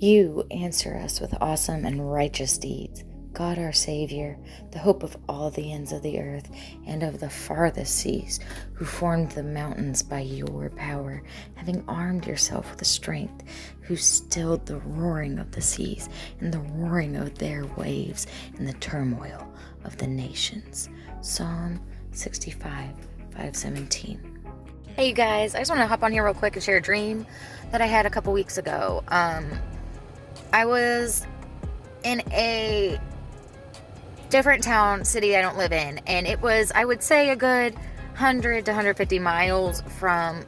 You answer us with awesome and righteous deeds. God our Savior, the hope of all the ends of the earth and of the farthest seas, who formed the mountains by your power, having armed yourself with strength, who stilled the roaring of the seas and the roaring of their waves and the turmoil of the nations. Psalm 65, 517. Hey you guys, I just want to hop on here real quick and share a dream that I had a couple weeks ago. I was in a different town, city I don't live in, and it was, I would say, a good 100 to 150 miles from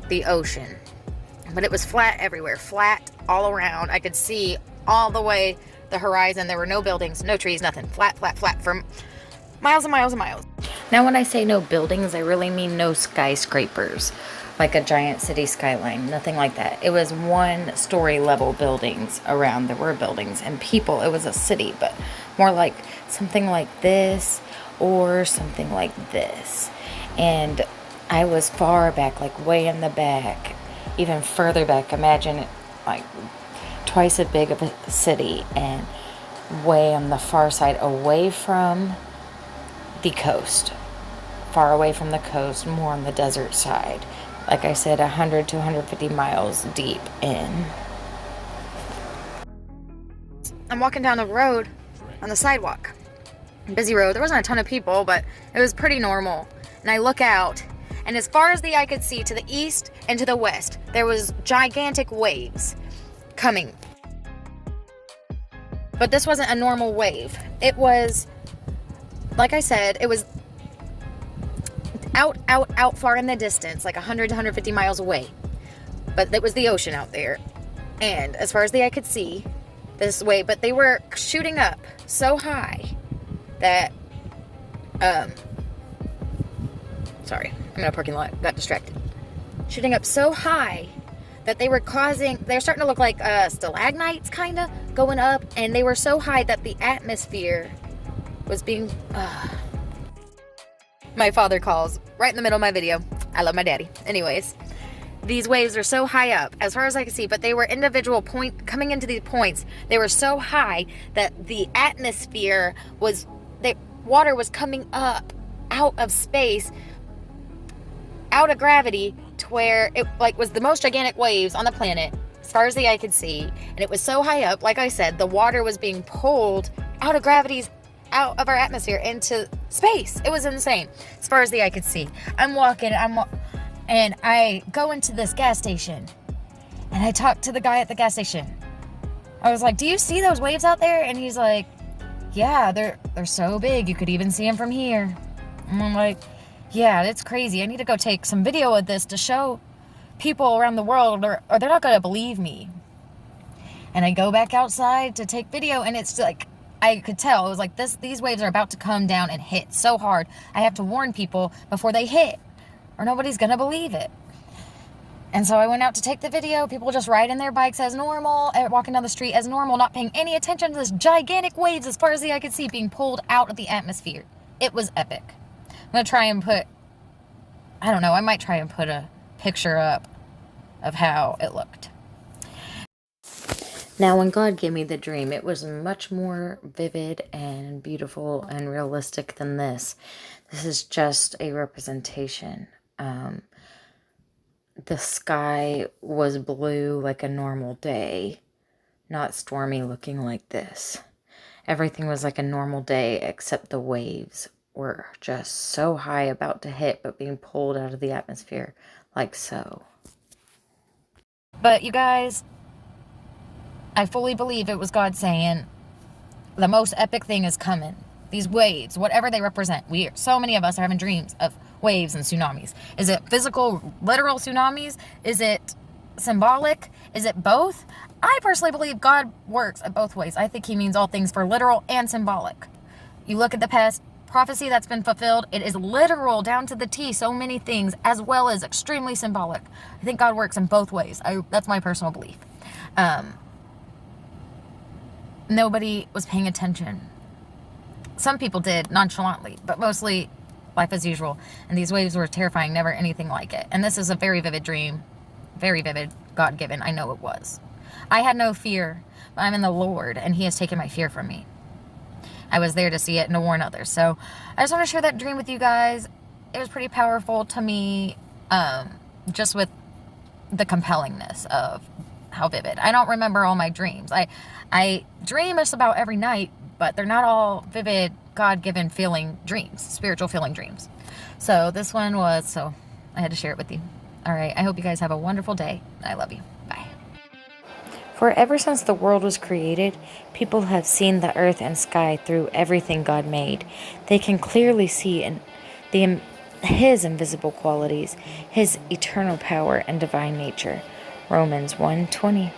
the ocean. But it was flat everywhere, flat all around. I could see all the way the horizon. There were no buildings, no trees, nothing. Flat, flat, flat for miles and miles and miles. Now when I say no buildings, I really mean no skyscrapers, like a giant city skyline, nothing like that. It was 1-story level buildings around. There were buildings and people. It was a city, but more like something like this or something like this. And I was far back, like way in the back, even further back. Imagine it like twice as big of a city and way on the far side, away from the coast, far away from the coast, more on the desert side. Like I said, 100 to 150 miles deep in. I'm walking down the road on the sidewalk. Busy road. There wasn't a ton of people, but it was pretty normal. And I look out, and as far as the eye could see, to the east and to the west, there was gigantic waves coming. But this wasn't a normal wave. It was, like I said, it was out far in the distance, like 100 to 150 miles away. But it was the ocean out there. And as far as the eye could see, this way, but they were shooting up so high that, sorry, I'm in a parking lot, got distracted. Shooting up so high that they're starting to look like stalagmites, kind of, going up, and they were so high that the atmosphere was being, My father calls right in the middle of my video. I love my daddy. Anyways, these waves are so high up, as far as I can see, but they were individual coming into these points. They were so high that the atmosphere water was coming up out of space, out of gravity, to where it was the most gigantic waves on the planet, as far as the eye could see. And it was so high up, like I said, the water was being pulled out of out of our atmosphere into space. It was insane, as far as the eye could see. I'm walking, and I go into this gas station, and I talk to the guy at the gas station. I was like, "Do you see those waves out there?" And he's like, "Yeah, they're so big, you could even see them from here." And I'm like, "Yeah, it's crazy. I need to go take some video of this to show people around the world, or they're not gonna believe me." And I go back outside to take video, and it's like, I could tell, it was like these waves are about to come down and hit so hard. I have to warn people before they hit, or nobody's gonna believe it. And so I went out to take the video. People just riding their bikes as normal, walking down the street as normal, not paying any attention to this gigantic waves, as far as the eye could see, being pulled out of the atmosphere. It was epic. I'm gonna try and I might try and put a picture up of how it looked. Now, when God gave me the dream, it was much more vivid and beautiful and realistic than this. This is just a representation. The sky was blue like a normal day, not stormy looking like this. Everything was like a normal day, except the waves were just so high, about to hit, but being pulled out of the atmosphere like so. But you guys, I fully believe it was God saying, the most epic thing is coming. These waves, whatever they represent. So many of us are having dreams of waves and tsunamis. Is it physical, literal tsunamis? Is it symbolic? Is it both? I personally believe God works at both ways. I think he means all things for literal and symbolic. You look at the past prophecy that's been fulfilled, it is literal down to the T, so many things, as well as extremely symbolic. I think God works in both ways. That's my personal belief. Nobody was paying attention. Some people did, nonchalantly, but mostly life as usual. And these waves were terrifying, never anything like it. And this is a very vivid dream. Very vivid, God-given. I know it was. I had no fear. I'm in the Lord, and He has taken my fear from me. I was there to see it and to warn others. So I just want to share that dream with you guys. It was pretty powerful to me, just with the compellingness of how vivid. I don't remember all my dreams. I dream just about every night, but they're not all vivid, God-given feeling dreams, spiritual feeling dreams. So this one was, so I had to share it with you. All right, I hope you guys have a wonderful day. I love you. Bye. For ever since the world was created, people have seen the earth and sky through everything God made. They can clearly see His invisible qualities, His eternal power and divine nature. Romans 1:20.